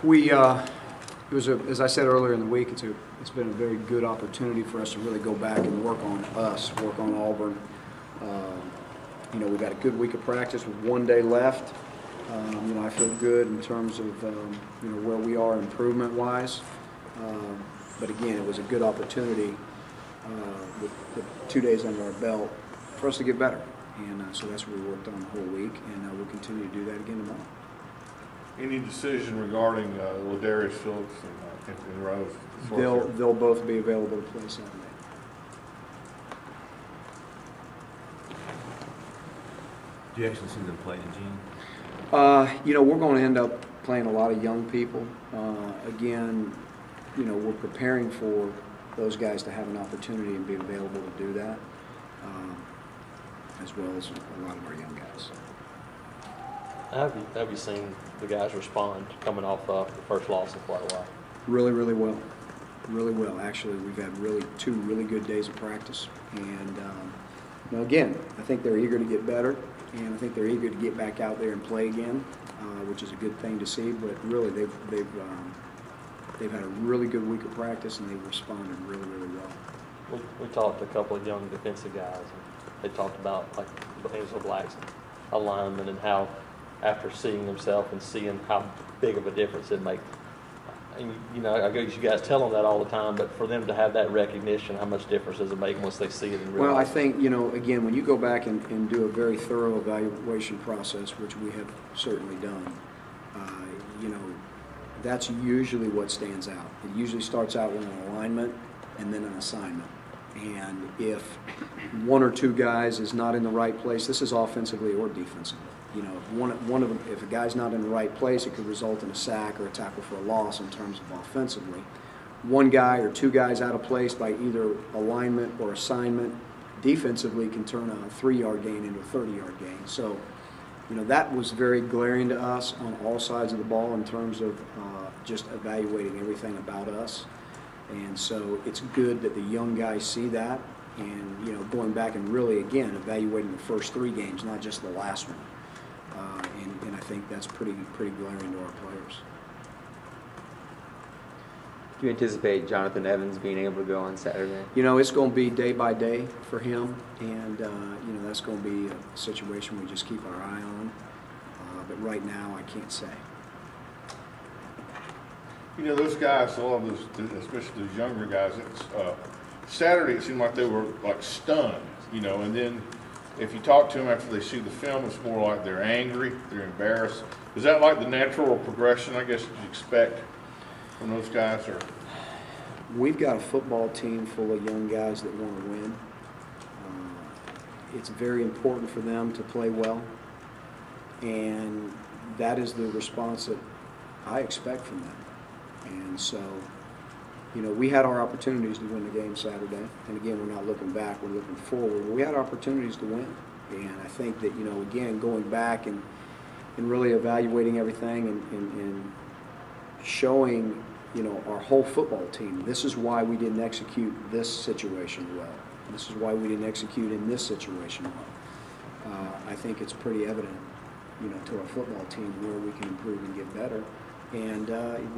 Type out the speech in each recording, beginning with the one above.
It was as I said earlier in the week, it's been a very good opportunity for us to really go back and work on us, work on Auburn. We've got a good week of practice with 1 day left. I feel good in terms of where we are improvement-wise. But again, it was a good opportunity with 2 days under our belt for us to get better. And so that's what we worked on the whole week, and we'll continue to do that again tomorrow. Any decision regarding Ladarius Phillips and Rose? They'll both be available to play Saturday. Do you actually see them playing, Gene? We're going to end up playing a lot of young people. Again, we're preparing for those guys to have an opportunity and be available to do that, as well as a lot of our young guys. Have you seen the guys respond coming off the first loss in quite a while? Really, really well. Really well. Actually, we've had two really good days of practice. And, again, I think they're eager to get better, and I think they're eager to get back out there and play again, which is a good thing to see. But really, they've had a really good week of practice, and they've responded really, really well. We talked to a couple of young defensive guys, and they talked about, like, Angelo Black's alignment and how, after seeing themselves and seeing how big of a difference it makes. And, I guess you guys tell them that all the time, but for them to have that recognition, how much difference does it make once they see it in real life? Well, I think, again, when you go back and do a very thorough evaluation process, which we have certainly done, that's usually what stands out. It usually starts out with an alignment and then an assignment. And if one or two guys is not in the right place, this is offensively or defensively. If a guy's not in the right place, it could result in a sack or a tackle for a loss in terms of offensively. One guy or two guys out of place by either alignment or assignment defensively can turn a 3-yard gain into a 30-yard gain. So, that was very glaring to us on all sides of the ball in terms of just evaluating everything about us. And so it's good that the young guys see that and, going back and really, again, evaluating the first 3 games, not just the last one. And I think that's pretty glaring to our players. Do you anticipate Jonathan Evans being able to go on Saturday? It's going to be day by day for him, and that's going to be a situation we just keep our eye on. But right now, I can't say. Those guys, a lot of those, especially those younger guys, Saturday it seemed like they were like stunned, and then if you talk to them after they see the film, it's more like they're angry, they're embarrassed. Is that like the natural progression, I guess, you expect from those guys? Or we've got a football team full of young guys that want to win. It's very important for them to play well, and that is the response that I expect from them. And so, we had our opportunities to win the game Saturday. And again, we're not looking back, we're looking forward. We had opportunities to win. And I think that, again, going back and really evaluating everything and showing, our whole football team, this is why we didn't execute this situation well. This is why we didn't execute in this situation well. I think it's pretty evident, to our football team where we can improve and get better. And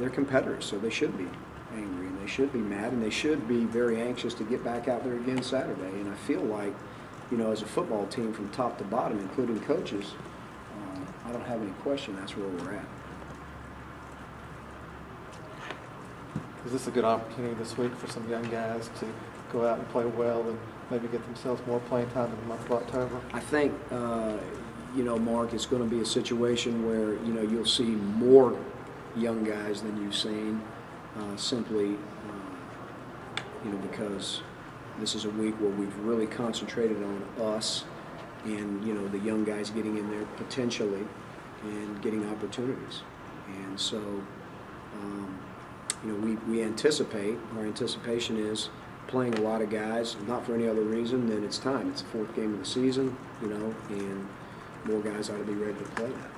they're competitors, so they should be angry, and they should be mad, and they should be very anxious to get back out there again Saturday. And I feel like, as a football team from top to bottom, including coaches, I don't have any question that's where we're at. Is this a good opportunity this week for some young guys to go out and play well and maybe get themselves more playing time in the month of October? I think, Mark, it's going to be a situation where, you'll see more young guys than you've seen, simply, because this is a week where we've really concentrated on us and, the young guys getting in there potentially and getting opportunities. And so, we anticipate, our anticipation is playing a lot of guys, not for any other reason than it's time. It's the 4th game of the season, and more guys ought to be ready to play that.